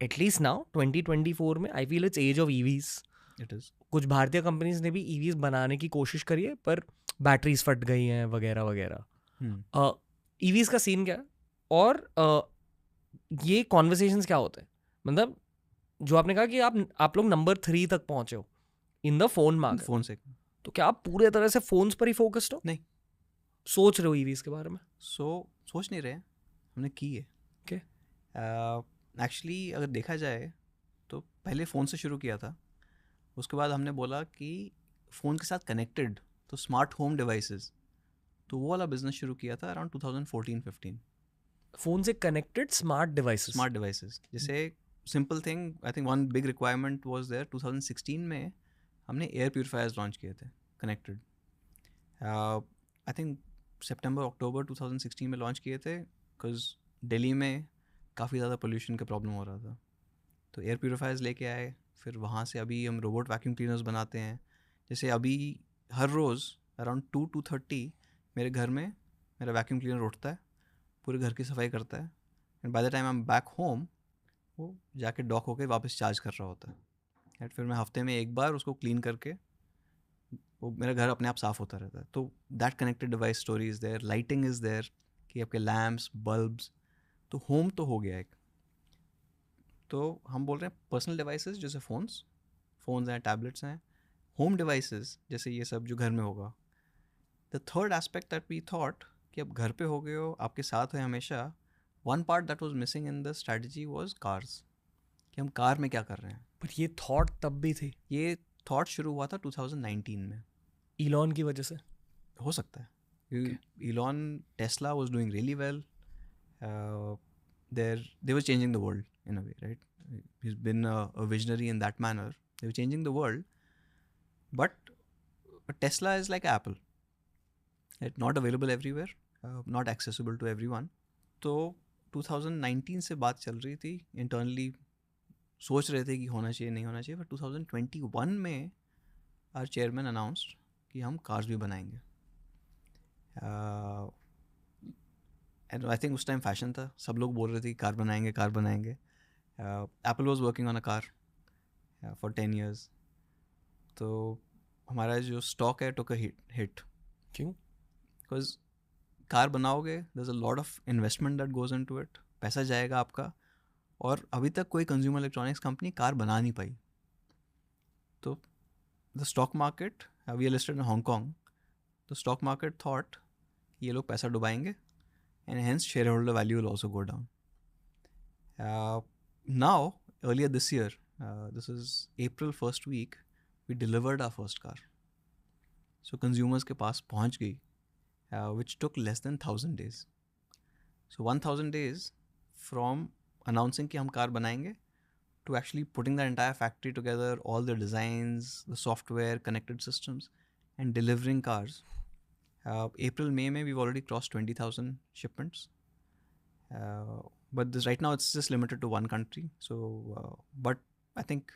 At least now 2024 में I feel it's age of EVs. It is कुछ भारतीय companies ने भी ईवीज बनाने की कोशिश करी है पर बैटरीज फट गई हैं वगैरह वगैरह. ईवीज का सीन क्या है और ये कॉन्वर्सेशंस क्या होते हैं, मतलब जो आपने कहा कि आप लोग नंबर 3 तक पहुंचे हो in the phone market, phone से तो क्या आप पूरे तरह से फोन्स पर ही फोकस्ड हो? नहीं. सोच रहे हो ईवीज के बारे में? सोच नहीं रहे हैं, हमने की है. Okay. एक्चुअली अगर देखा जाए तो पहले फ़ोन से शुरू किया था. उसके बाद हमने बोला कि फ़ोन के साथ कनेक्टेड तो स्मार्ट होम डिवाइसेस, तो वो वाला बिजनेस शुरू किया था अराउंड 2014-15. फोन से connected smart devices. Smart devices जैसे simple thing, I think one big requirement was there 2016 में. हमने एयर प्यूरिफायर्स लॉन्च किए थे कनेक्टेड. आई थिंक सितंबर अक्टूबर 2016 में लॉन्च किए थे बिकॉज दिल्ली में काफ़ी ज़्यादा पोल्यूशन का प्रॉब्लम हो रहा था. तो एयर प्यूरिफायर्स लेके आए. फिर वहाँ से अभी हम रोबोट वैक्यूम क्लीनर्स बनाते हैं. जैसे अभी हर रोज़ अराउंड 2-2:30 मेरे घर में मेरा वैक्यूम क्लीनर उठता है, पूरे घर की सफाई करता है, and by the time I am back home वो जाके डॉक होकर वापस चार्ज कर रहा होता है. एंड फिर मैं हफ्ते में एक बार उसको क्लीन करके वो मेरा घर अपने आप साफ़ होता रहता है. तो that connected device story is there, lighting is there कि आपके लैम्प्स बल्ब्स. तो होम तो हो गया एक. तो हम बोल रहे हैं पर्सनल डिवाइसेस जैसे फ़ोन्स हैं, टैबलेट्स हैं. होम डिवाइसेस जैसे ये सब जो घर में होगा. The third aspect that we thought कि अब घर पे हो गए हो, आपके साथ है हमेशा. One part that was missing in the strategy was cars, कि हम कार में क्या कर रहे हैं. पर ये थॉट तब भी थी ये थॉट शुरू हुआ था 2019 में. इलॉन की वजह से. हो सकता है. Okay. Elon, Tesla was doing really well. They were changing the world in a way, right? He's been a visionary in that manner. They were changing the world. But Tesla is like Apple. It's not available everywhere, not accessible to everyone. तो 2019 से बात चल रही थी internally, सोच रहे थे कि होना चाहिए नहीं होना चाहिए. पर 2021 में आवर चेयरमैन अनाउंस्ड कि हम कार्स भी बनाएंगे. एंड आई थिंक उस टाइम फैशन था, सब लोग बोल रहे थे कि कार बनाएंगे कार बनाएंगे. Apple was working on a car for 10 years. तो हमारा जो स्टॉक है टुक अ हिट. क्यों? बिकॉज कार बनाओगे there is a lot of investment that goes into it. पैसा जाएगा आपका, और अभी तक कोई कंज्यूमर इलेक्ट्रॉनिक्स कंपनी कार बना नहीं पाई. तो the stock market, we are listed in Hong Kong, the stock market thought ये लोग पैसा डुबाएंगे and hence shareholder value will also go down. Now, earlier this year, this is April first week, we delivered our first car. So consumers के पास पहुंच गई, which took less than 1,000 days. So 1,000 days from announcing कि हम car बनाएंगे to actually putting the entire factory together, all the designs, the software, connected systems, and delivering cars. April, May, we've already crossed 20,000 shipments. But this right now it's just limited to one country. So, but I think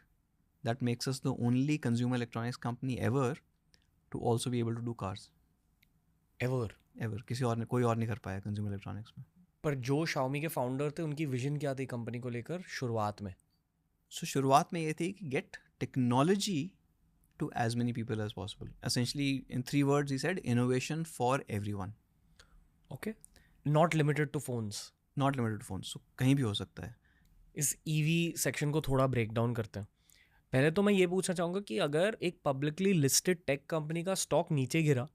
that makes us the only consumer electronics company ever to also be able to do cars. Ever. किसी और ने, कोई और नहीं कर पाया consumer electronics में. पर जो Xiaomi के फाउंडर थे उनकी विजन क्या थी कंपनी को लेकर शुरुआत में? So शुरुआत में ये थी कि get technology to as many people as possible. Essentially, in 3 words, he said innovation for everyone. Okay. Not limited to phones. Not limited to phones. So कहीं भी हो सकता है. इस ईवी सेक्शन को थोड़ा ब्रेक डाउन करते हैं. पहले तो मैं ये पूछना चाहूँगा कि अगर एक पब्लिकली लिस्टेड टेक कंपनी का स्टॉक नीचे गिरा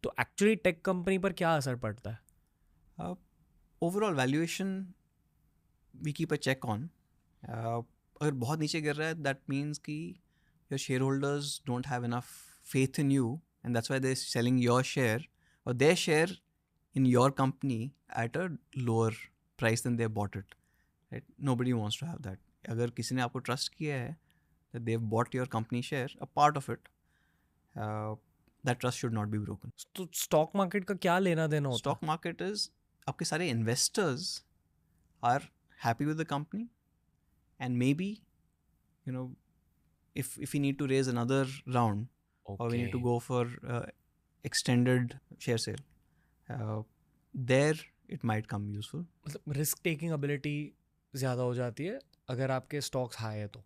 तो एक्चुअली टेक कंपनी पर क्या असर पड़ता है? Overall valuation we keep a check on. अगर बहुत नीचे गिर रहा है दैट मीन्स कि your share holders don't have enough faith in you, and that's why they are selling your share और their share in your company at a lower price than they bought it. Right, nobody wants to have that. अगर किसी ने आपको trust किया है that they've bought your company share, a part of it, that trust should not be broken. तो stock market का क्या लेना देना होता Stock market is आपके सारे investors are happy with the company, and maybe you know if we need to raise another round, है? or we need to go for extended share sale, there it might come useful. मतलब risk taking ability ज़्यादा हो जाती है अगर आपके stocks high है तो?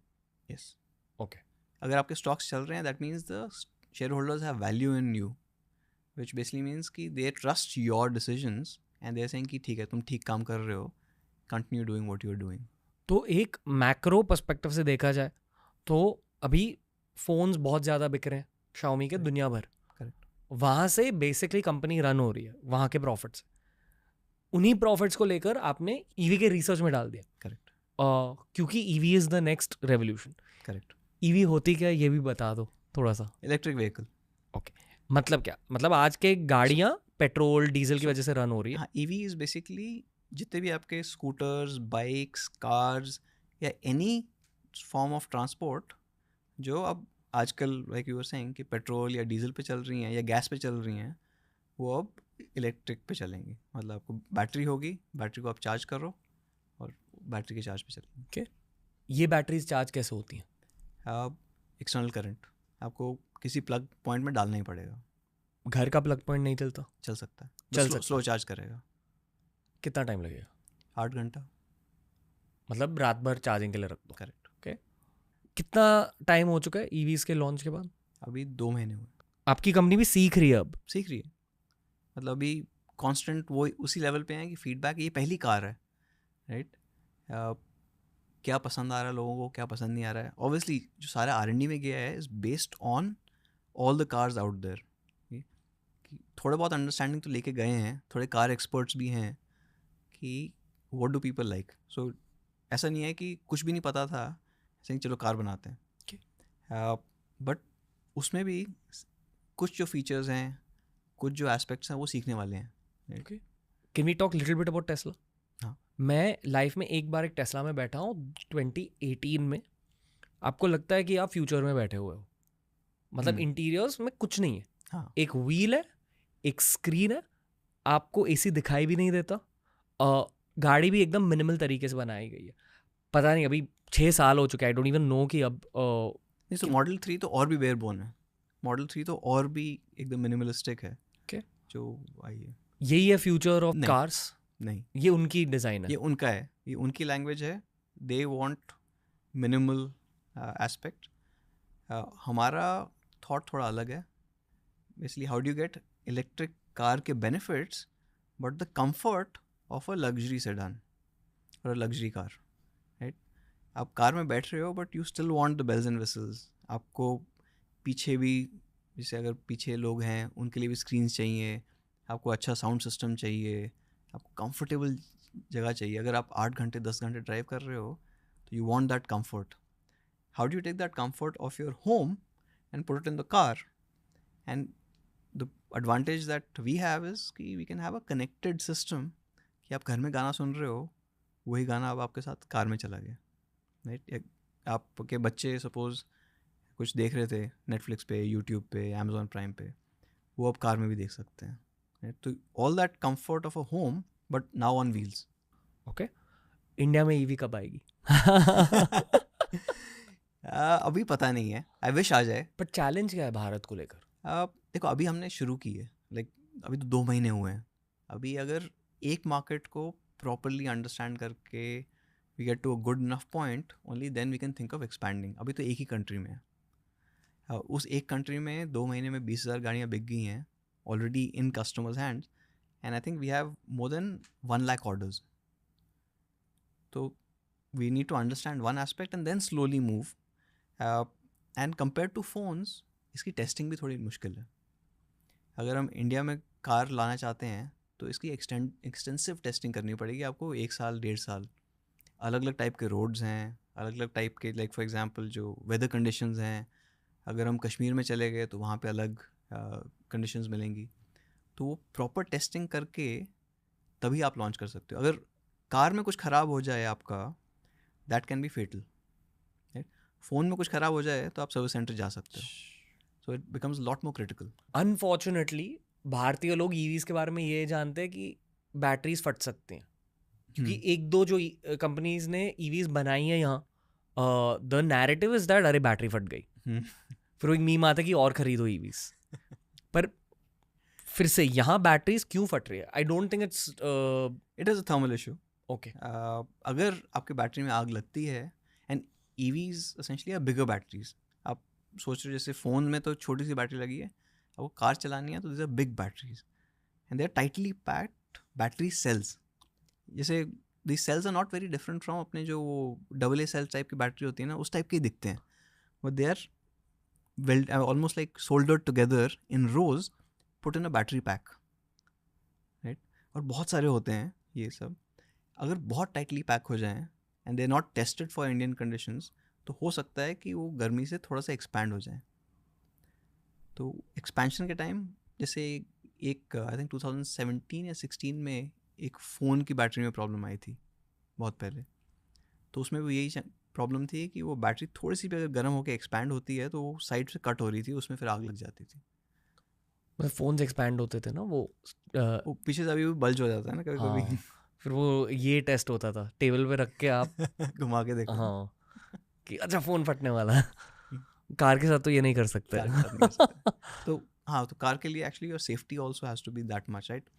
यस. ओके. अगर आपके स्टॉक्स चल रहे हैं, that means the share holders have value in you, which basically means कि they trust your decisions and they are saying कि ठीक है, तुम ठीक काम कर रहे हो, continue doing what you are doing. तो एक मैक्रो पर्सपेक्टिव से देखा जाए तो अभी फोन्स बहुत ज़्यादा बिक रहे हैं Xiaomi के दुनिया भर. करेक्ट. वहाँ से बेसिकली कंपनी रन हो रही है, वहाँ के प्रॉफिट्स. उन्हीं प्रॉफिट्स को लेकर आपने ईवी के रिसर्च में डाल दिया. करेक्ट. क्योंकि EV is the next revolution. Correct. EV होती क्या है ये भी बता दो थोड़ा सा. Electric vehicle. ओके. मतलब क्या? मतलब आज के गाड़ियाँ पेट्रोल डीजल की वजह से रन हो रही है. हाँ, ईवी इज़ बेसिकली जितने भी आपके स्कूटर्स, बाइक्स, कार्स या एनी फॉर्म ऑफ ट्रांसपोर्ट जो अब आजकल लाइक यू वर सेइंग कि पेट्रोल या डीजल पे चल रही हैं या गैस पे चल रही हैं, वो अब इलेक्ट्रिक पे चलेंगी. मतलब आपको बैटरी होगी, बैटरी को आप चार्ज करो और बैटरी के चार्ज पे चलेंगी. ओके. ये बैटरीज चार्ज कैसे होती हैं? एक्सटर्नल करंट आपको किसी प्लग पॉइंट में डालना ही पड़ेगा. घर का प्लग पॉइंट नहीं चलता? चल सकता है, चल सकता है. स्लो चार्ज करेगा. कितना टाइम लगेगा? 8 घंटा. मतलब रात भर चार्जिंग के लिए रख दो. करेक्ट. ओके. कितना टाइम हो चुका है ईवीज के लॉन्च के बाद? अभी 2 महीने हुए. आपकी कंपनी भी सीख रही है अब? सीख रही है. मतलब अभी कांस्टेंट वो उसी लेवल पे है कि फीडबैक, ये पहली कार है, राइट? क्या पसंद आ रहा है लोगों को, क्या पसंद नहीं आ रहा है. ऑब्वियसली जो सारा R&D में गया है is based on all the cars out there. थोड़ा बहुत अंडरस्टैंडिंग तो लेके गए हैं, थोड़े कार एक्सपर्ट्स भी हैं कि व्हाट डू पीपल लाइक. सो ऐसा नहीं है कि कुछ भी नहीं पता था, ऐसे ही चलो कार बनाते हैं. बट उसमें भी कुछ जो फीचर्स हैं, कुछ जो एस्पेक्ट्स हैं वो सीखने वाले हैं. Okay. Can we talk little bit about Tesla? हाँ. मैं लाइफ में एक बार एक टेस्ला में बैठा हूँ 2018 में. आपको लगता है कि आप फ्यूचर में बैठे हुए हो. मतलब इंटीरियर्स में कुछ नहीं है. हाँ. एक व्हील है, एक स्क्रीन है, आपको एसी दिखाई भी नहीं देता. गाड़ी भी एकदम मिनिमल तरीके से बनाई गई है. पता नहीं, अभी 6 साल हो चुके हैं, आई डोंट इवन नो कि अब नहीं. तो मॉडल 3 तो और भी बेयर बोन है. मॉडल 3 तो और भी एकदम मिनिमलिस्टिक है. Okay. जो आई है. यही है फ्यूचर ऑफ नहीं. कार्स? नहीं, ये उनकी डिज़ाइन है. ये उनका है, ये उनकी लैंग्वेज है. They want minimal aspect. हमारा थॉट थोड़ा अलग है. Basically how do you get electric car के benefits but the comfort of a luxury sedan और लग्जरी कार, राइट? आप कार में बैठ रहे हो but you still want the bells and whistles. आपको पीछे भी, जैसे अगर पीछे लोग हैं उनके लिए भी स्क्रीन्स चाहिए, आपको अच्छा साउंड सिस्टम चाहिए, आपको कंफर्टेबल जगह चाहिए. अगर आप 8 घंटे 10 घंटे ड्राइव कर रहे हो तो you want that comfort. How do you take that comfort of your home and put it in the car? And the advantage that we have is कि we can have a connected system. कि आप घर में गाना सुन रहे हो, वही गाना अब आपके साथ कार में चला गया, राइट? आपके बच्चे सपोज कुछ देख रहे थे नेटफ्लिक्स पे, यूट्यूब पे, अमेजोन प्राइम पे, वो अब कार में भी देख सकते हैं, राइट? तो all that comfort of a home but now on wheels. Okay. India में ईवी कब आएगी? अभी पता नहीं है, आई विश आ जाए. पर चैलेंज क्या है भारत को लेकर? देखो अभी हमने शुरू की है, लाइक अभी तो 2 महीने हुए हैं. अभी अगर एक मार्केट को प्रॉपरली अंडरस्टैंड करके we get to a good enough point, only then we can think of expanding. अभी तो एक ही कंट्री में है. उस एक कंट्री में 2 महीने में 20,000 गाड़ियाँ बिक गई हैं already in customers hands. And I think we have more than 1 lakh orders. तो we need to understand one aspect and then slowly move. And compare to phones, इसकी टेस्टिंग भी थोड़ी मुश्किल है. अगर हम इंडिया में कार लाना चाहते हैं तो इसकी एक्सटेंसिव टेस्टिंग करनी पड़ेगी आपको. 1 साल 1.5 साल. अलग अलग टाइप के रोड्स हैं, अलग अलग टाइप के, लाइक फॉर एग्जांपल जो वेदर कंडीशंस हैं. अगर हम कश्मीर में चले गए तो वहाँ पे अलग कंडीशंस मिलेंगी. तो वो प्रॉपर टेस्टिंग करके तभी आप लॉन्च कर सकते हो. अगर कार में कुछ ख़राब हो जाए आपका, that can be fatal. Phone में कुछ ख़राब हो जाए तो आप सर्विस सेंटर जा सकते हो. So it becomes lot more critical. Unfortunately भारतीय लोग ईवीज के बारे में ये जानते हैं कि बैटरीज फट सकती हैं. क्योंकि एक दो जो कंपनीज ने ईवीज बनाई है यहाँ, द नैरेटिव इज दैट अरे बैटरी फट गई. फिर एक मीम आता है कि और खरीदो ईवीज. पर फिर से यहाँ बैटरीज क्यों फट रही है? I don't think it is a thermal issue. Okay अगर आपके बैटरी में आग लगती है, and EVs essentially are bigger batteries, आप सोच रहे हो जैसे फ़ोन में तो छोटी सी बैटरी लगी है, आपको कार चलानी है तो this are big batteries and they are tightly packed battery cells. जैसे these cells are not very different from अपने जो AA सेल टाइप की बैटरी होती है ना, उस टाइप के ही दिखते हैं, but they are well almost like soldered together in rows put in a battery pack, right? और बहुत सारे होते हैं ये सब. अगर बहुत टाइटली पैक हो जाएं and they are not tested for Indian conditions, तो हो सकता है कि वो गर्मी से थोड़ा सा एक्सपैंड हो जाए. तो एक्सपेंशन के टाइम जैसे एक आई थिंक 2017 या 16 में एक फ़ोन की बैटरी में प्रॉब्लम आई थी बहुत पहले. तो उसमें भी यही प्रॉब्लम थी कि वो बैटरी थोड़ी सी भी अगर गर्म होकर एक्सपैंड होती है तो वो साइड से कट हो रही थी, उसमें फिर आग लग जाती थी. फोन्स एक्सपैंड होते थे ना वो वो पीछे से अभी भी बल्ज हो जाता है ना कभी हाँ, कभी. फिर वो ये टेस्ट होता था टेबल पे रख के आप घुमा के देखो. हाँ कि अच्छा फ़ोन फटने वाला है. कार के साथ तो ये नहीं कर सकते. कार के साथ नहीं कर सकते. तो हाँ, तो कार के लिए actually your safety also has to be that much, right.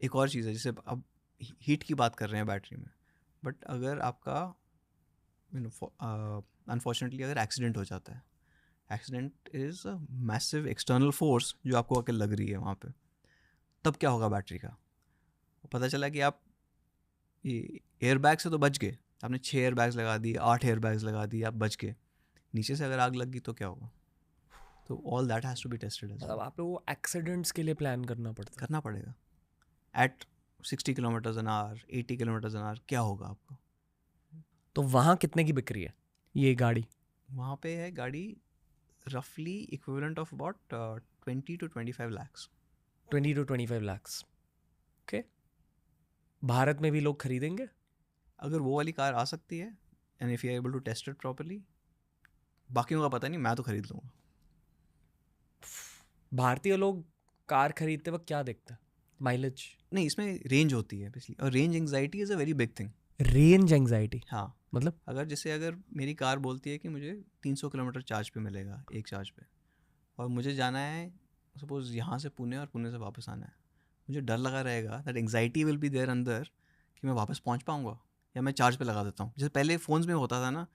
एक और चीज़ है, जैसे अब हीट की बात कर रहे हैं बैटरी में, बट अगर आपका अनफॉर्चुनेटली अगर एक्सीडेंट हो जाता है, accident is a massive external force जो आपको आके लग रही है वहाँ पे, तब क्या होगा बैटरी का. पता चला कि आप ये एयर बैग से तो बच गए, आपने 6 एयर बैग्स लगा दिए, 8 एयर बैग्स लगा दिए, आप बच गए, नीचे से अगर आग लग गई तो क्या होगा. तो all that has to be tested. मतलब आप लोगों को एक्सीडेंट्स के लिए प्लान करना पड़ता है. करना पड़ेगा. At 60 kilometres an hour, 80 kilometres an hour क्या होगा आपको. तो वहाँ कितने की बिक रही है ये गाड़ी? वहाँ पे है गाड़ी रफली equivalent of about 20 to 25 lakhs. 20 to 25 lakhs. Okay, Bharat में भी लोग खरीदेंगे? अगर वो वाली कार आ सकती है and if you are able to test it properly, बाकियों का पता नहीं, मैं तो खरीद लूँगा. भारतीय लोग कार खरीदते वक्त क्या देखते हैं? माइलेज? नहीं, इसमें रेंज होती है बेसिकली, और range anxiety is a very big thing. Range anxiety हाँ, मतलब अगर मेरी कार बोलती है कि मुझे 300 किलोमीटर चार्ज पे मिलेगा, एक चार्ज पे, और मुझे जाना है सपोज यहाँ से पुणे और पुणे से वापस आना है, मुझे डर लगा रहेगा, that anxiety will be there अंदर कि मैं वापस पहुँच पाऊँगा या मैं चार्ज पे लगा देता हूँ. जैसे पहले फ़ोन्स में होता था ना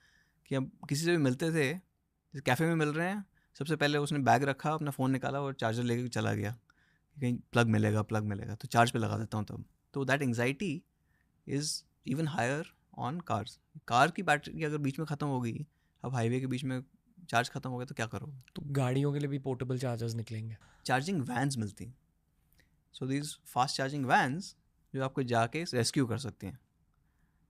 कि अब किसी से भी मिलते थे, जैसे कैफ़े में मिल रहे हैं, सबसे पहले उसने बैग रखा, अपना फ़ोन निकाला और चार्जर लेके चला गया, कहीं प्लग मिलेगा तो चार्ज पे लगा देता हूँ तब. तो that anxiety is even higher on cars. Car की बैटरी अगर बीच में ख़त्म हो गई, अब हाईवे के बीच में चार्ज ख़त्म हो गया तो क्या करोगे. तो गाड़ियों के लिए भी पोर्टेबल चार्जर्स निकलेंगे. चार्जिंग वैन्स मिलती. So these fast charging vans जो आपको जाके रेस्क्यू कर सकती हैं.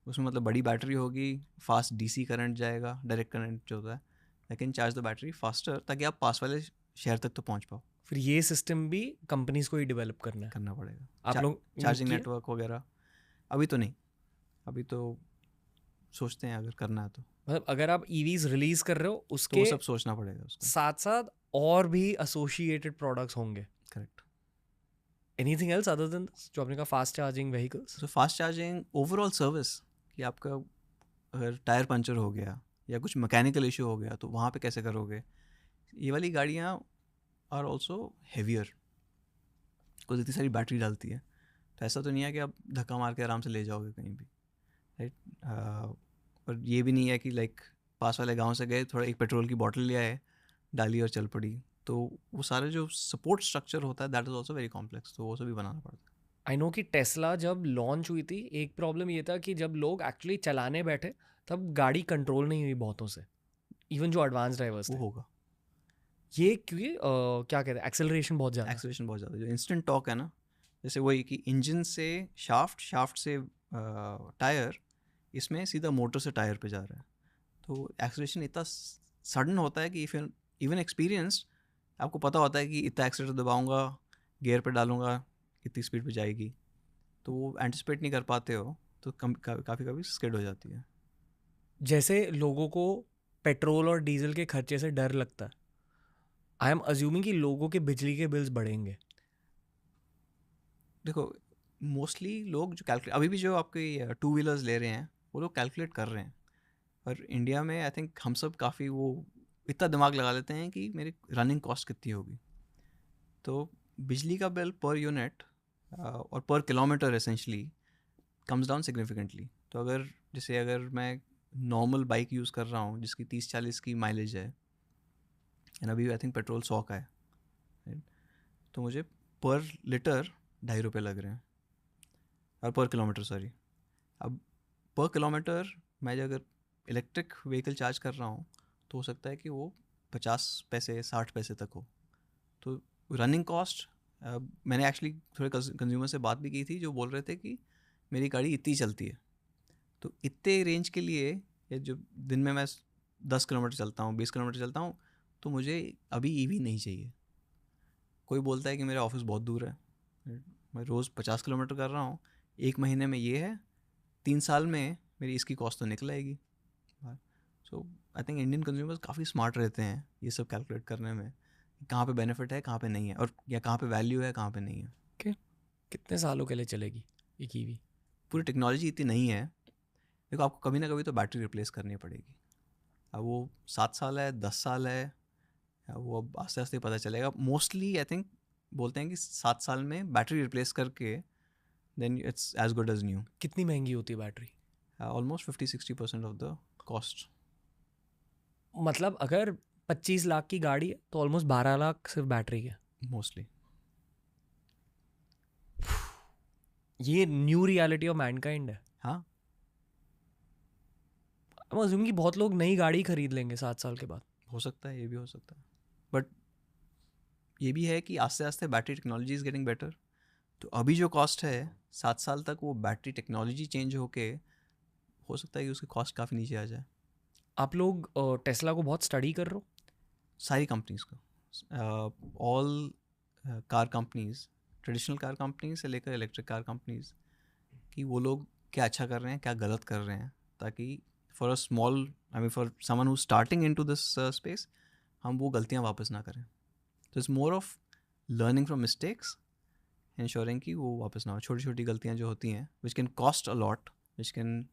उसमें मतलब बड़ी बैटरी होगी, फास्ट डीसी करंट जाएगा, डायरेक्ट करंट जो होता है, लेकिन चार्ज द बैटरी फास्टर ताकि आप पास वाले शहर तक तो पहुंच पाओ. फिर ये सिस्टम भी कंपनीज को ही डेवलप करना पड़ेगा. आप लोग चार्जिंग नेटवर्क वगैरह अभी तो नहीं, अभी तो सोचते हैं अगर करना है तो. मतलब अगर आप ईवीज रिलीज कर रहे हो तो उसके वो सब सोचना पड़ेगा उसको. साथ साथ और भी एसोसिएटेड प्रोडक्ट्स होंगे. Correct. Anything else other than this जो आपने कहा fast charging vehicles? So fast charging overall service, कि आपका अगर टायर पंचर हो गया या कुछ मैकेनिकल इशू हो गया तो वहाँ पे कैसे करोगे. ये वाली गाड़ियाँ आर ऑल्सो हेवियर, कुछ इतनी सारी बैटरी डालती है, तो ऐसा तो नहीं है कि आप धक्का मार के आराम से ले जाओगे कहीं भी, राइट. और ये भी नहीं है कि लाइक पास वाले गांव से गए, थोड़ा एक पेट्रोल की बॉटल ले आए, डाली और चल पड़ी. तो वो सारे जो सपोर्ट स्ट्रक्चर होता है that is also very complex, तो वो सब भी बनाना पड़ता है. आई नो कि टेस्ला जब लॉन्च हुई थी एक प्रॉब्लम ये था कि जब लोग एक्चुअली चलाने बैठे तब गाड़ी कंट्रोल नहीं हुई बहुतों से, इवन जो एडवांस ड्राइवर्स वो थे. होगा ये क्योंकि क्या कहते हैं एक्सेलरेशन बहुत ज़्यादा. एक्सेलरेशन बहुत ज़्यादा, जो इंस्टेंट टॉक है ना, जैसे वही कि इंजन से शाफ्ट से टायर, इसमें सीधा मोटर से टायर पे जा रहा है, तो एक्सेलरेशन इतना सडन होता है कि फिर इवन एक्सपीरियंस आपको पता होता है कि इतना एक्सीलेटर दबाऊंगा, गियर पे डालूंगा, इतनी स्पीड पे जाएगी, तो वो एंटिसिपेट नहीं कर पाते हो, तो काफ़ी कभी स्किड हो जाती है. जैसे लोगों को पेट्रोल और डीजल के खर्चे से डर लगता है, आई एम अज्यूमिंग कि लोगों के बिजली के बिल्स बढ़ेंगे. देखो मोस्टली लोग जो कैलकुलेट अभी भी जो आपके 2 व्हीलर्स ले रहे हैं वो लोग कैलकुलेट कर रहे हैं, और इंडिया में आई थिंक हम सब काफ़ी वो इतना दिमाग लगा लेते हैं कि मेरी रनिंग कॉस्ट कितनी होगी. तो बिजली का बिल पर यूनिट और पर kilometre essentially comes down significantly. तो अगर मैं नॉर्मल बाइक यूज़ कर रहा हूँ जिसकी 30-40 की माइलेज है, एंड अभी आई थिंक पेट्रोल 100 का है, right? तो मुझे पर लीटर ₹2.5 लग रहे हैं, और पर किलोमीटर, सॉरी. अब पर किलोमीटर मैं अगर इलेक्ट्रिक व्हीकल चार्ज कर रहा हूँ तो हो सकता है कि वो 50 पैसे 60 पैसे तक हो. तो रनिंग कॉस्ट, मैंने एक्चुअली थोड़े कंज्यूमर से बात भी की थी जो बोल रहे थे कि मेरी गाड़ी इतनी चलती है, तो इतने रेंज के लिए, ये जो दिन में मैं 10 किलोमीटर चलता हूँ, 20 किलोमीटर चलता हूँ, तो मुझे अभी ईवी नहीं चाहिए. कोई बोलता है कि मेरा ऑफिस बहुत दूर है, मैं रोज़ 50 किलोमीटर कर रहा हूँ, 1 महीने में ये है, 3 साल में मेरी इसकी कॉस्ट तो निकल आएगी. सो आई थिंक इंडियन कंज्यूमर्स काफ़ी स्मार्ट रहते हैं ये सब कैलकुलेट करने में, कहाँ पे बेनिफिट है, कहाँ पे नहीं है, और या कहाँ पे वैल्यू है, कहाँ पे नहीं है. कितने सालों के लिए चलेगी एक ईवी? पूरी टेक्नोलॉजी इतनी नहीं है. देखो, आपको कभी ना कभी तो बैटरी रिप्लेस करनी पड़ेगी. अब वो 7 साल है, 10 साल है, वो अब आस्ते आस्ते पता चलेगा. मोस्टली आई थिंक बोलते हैं कि 7 साल में बैटरी रिप्लेस करके then it's as good as new. कितनी महंगी होती है battery? Almost 50-60% of the cost. मतलब अगर 25 लाख की गाड़ी है तो ऑलमोस्ट 12 लाख सिर्फ बैटरी है. मोस्टली. ये न्यू रियलिटी ऑफ मैनकाइंड है. हाँ, मैं अज्यूम कि बहुत लोग नई गाड़ी खरीद लेंगे 7 साल के बाद. हो सकता है, ये भी हो सकता है. बट ये भी है कि आस्ते आस्ते battery technology is getting better. तो अभी जो कॉस्ट है 7 साल तक, वो बैटरी टेक्नोलॉजी चेंज होके हो सकता है कि उसकी कॉस्ट काफ़ी नीचे आ जाए. आप लोग टेस्ला को बहुत स्टडी कर रहे हो? सारी कंपनीज को, all car companies, traditional car companies से लेकर इलेक्ट्रिक कार कंपनीज, कि वो लोग क्या अच्छा कर रहे हैं, क्या गलत कर रहे हैं, ताकि for a small, I mean for someone who starting into this space, हम वो गलतियां वापस ना करें. तो it's more of learning from mistakes, ensuring कि वो वापस ना हो. छोटी छोटी गलतियां जो होती हैं which can cost a lot, which can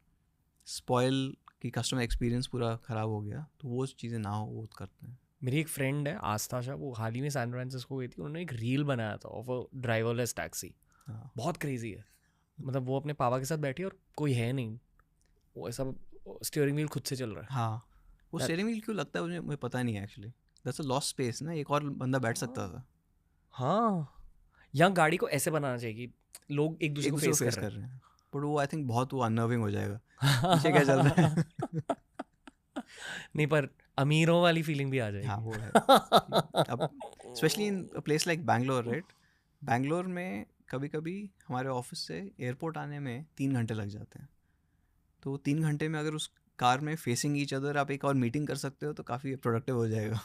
spoil कि कस्टमर एक्सपीरियंस पूरा ख़राब हो गया, तो वो चीज़ें ना हो, वो करते हैं. मेरी एक फ्रेंड है आस्था शाह, वो हाल ही में सैन फ्रांसिस्को गई थी. उन्होंने एक रील बनाया था ऑफ अ ड्राइवरलेस टैक्सी. हाँ, बहुत क्रेजी है. मतलब वो अपने पापा के साथ बैठी और कोई है नहीं, वो ऐसा स्टीयरिंग व्हील खुद से चल रहा है. हाँ. वो स्टीयरिंग व्हील क्यों लगता है मुझे पता नहीं है actually. That's a lost space ना, एक और बंदा बैठ सकता था. हाँ, यहाँ गाड़ी को ऐसे बनाना चाहिए कि लोग एक दूसरे एक को दूसरे को फेस फेस कर कर रहे रहे हैं. बट वो आई थिंक बहुत वो अननर्विंग हो जाएगा. हैं. पीछे क्या चल रहा है. नहीं, पर अमीरों वाली फीलिंग भी आ जाएगी. हाँ, वो है. अब specially in place like Bangalore, right. Bangalore में कभी कभी हमारे ऑफिस से एयरपोर्ट आने में 3 घंटे लग जाते हैं. तो 3 घंटे में अगर उस कार में फेसिंग ईच अदर आप एक और मीटिंग कर सकते हो तो काफ़ी प्रोडक्टिव हो जाएगा.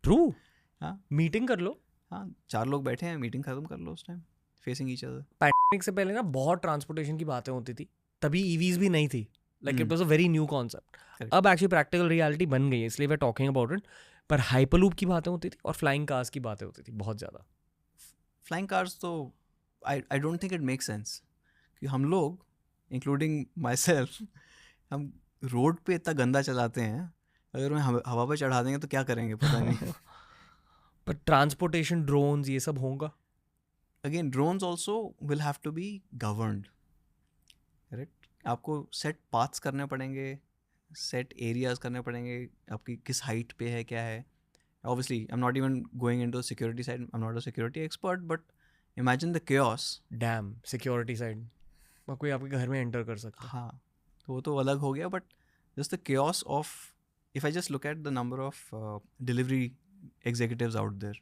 ट्रू. हाँ, मीटिंग कर लो. हाँ, 4 लोग बैठे हैं, मीटिंग खत्म कर लो उस time, facing each other. Pandemic से पहले ना बहुत ट्रांसपोर्टेशन की बातें होती थी, तभी ईवीज भी नहीं थी. Like it was a very new concept. Correct. अब एक्चुअली प्रैक्टिकल रियलिटी बन गई है, इसलिए we are talking about it. पर हाइपरलूप की बातें होती थी और फ्लाइंग कार्स की बातें होती थी बहुत ज़्यादा. फ्लाइंग कार्स तो आई don't think it make sense कि हम लोग, इंक्लूडिंग माई सेल्फ, हम रोड पे इतना गंदा चलाते हैं, अगर मैं हवा पे चढ़ा देंगे तो क्या करेंगे पता नहीं. पर ट्रांसपोर्टेशन ड्रोन्स ये सब होगा. Again drones also will have to be governed, right. आपको सेट पाथ्स करने पड़ेंगे, सेट एरियाज करने पड़ेंगे, आपकी किस हाइट पे है, क्या है. Obviously, I'm not even going into the security side. I'm not a security expert, but imagine the chaos. Dam security side, कोई आपके घर में एंटर कर सकता है. हाँ, तो वो तो अलग हो गया. But just the chaos of, if I just look at the number of delivery executives out there,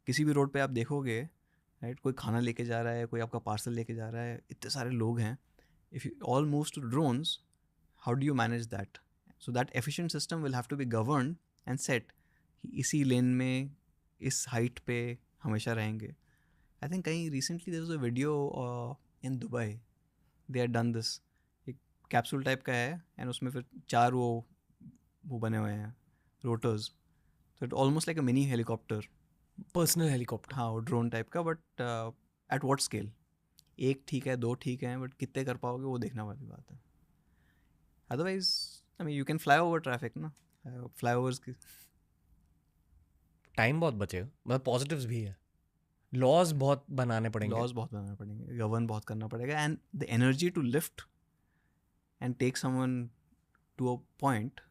किसी भी रोड पे आप देखोगे, राइट, कोई खाना लेके जा रहा है, कोई आपका पार्सल लेके जा रहा है, इतने सारे लोग हैं. If you all moves to drones, how do you manage that? So that efficient system will have to be governed and set. इसी लेन में इस हाइट पे हमेशा रहेंगे. आई थिंक कहीं recently there was a video in Dubai, they had done this. एक capsule type का है एंड उसमें फिर 4 वो बने हुए हैं रोटर्स. तो it almost like a mini helicopter. Personal helicopter. हाँ, वो ड्रोन टाइप का. But at what scale? 1 ठीक है, 2 ठीक हैं, बट कितने कर पाओगे वो देखना वाली बात है. Otherwise I mean you can fly over traffic ना, फ्लाई ओवर्स की. टाइम बहुत बचेगा, मतलब पॉजिटिव्स भी है. लॉज बहुत बनाने पड़ेंगे. लॉज बहुत बनाने पड़ेंगे, गवर्न बहुत करना पड़ेगा, and the energy to lift and take someone to a point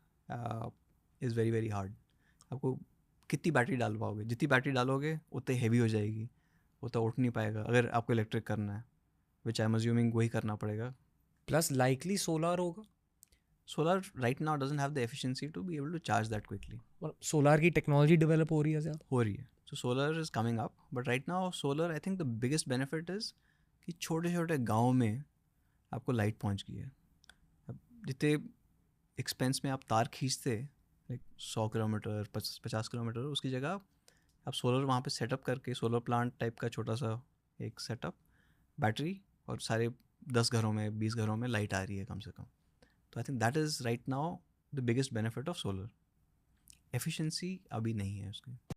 is very very hard. आपको कितनी बैटरी डाल पाओगे? जितनी बैटरी डालोगे उतनी हैवी हो जाएगी, उतना उठ नहीं पाएगा. अगर आपको इलेक्ट्रिक करना है, विच आई एम अज्यूमिंग वही करना पड़ेगा. प्लस लाइकली सोलर होगा. Solar right now doesn't have the efficiency to be able to charge that quickly. और सोलर की टेक्नोलॉजी डेवलप हो रही है ज़्यादा. हो रही है. So solar is coming up, but right now solar, I think the biggest benefit is कि छोटे छोटे गाँव में आपको लाइट पहुँच गई है. अब जितने एक्सपेंस में आप तार खींचते लाइक 100 किलोमीटर 50 किलोमीटर, उसकी जगह आप सोलर वहाँ पे सेटअप करके, सोलर प्लांट टाइप का छोटा सा एक सेटअप, बैटरी, और सारे 10 घरों में 20 घरों में लाइट आ रही है कम से कम. तो I think that is right now the biggest benefit of solar. Efficiency अभी नहीं है उसकी.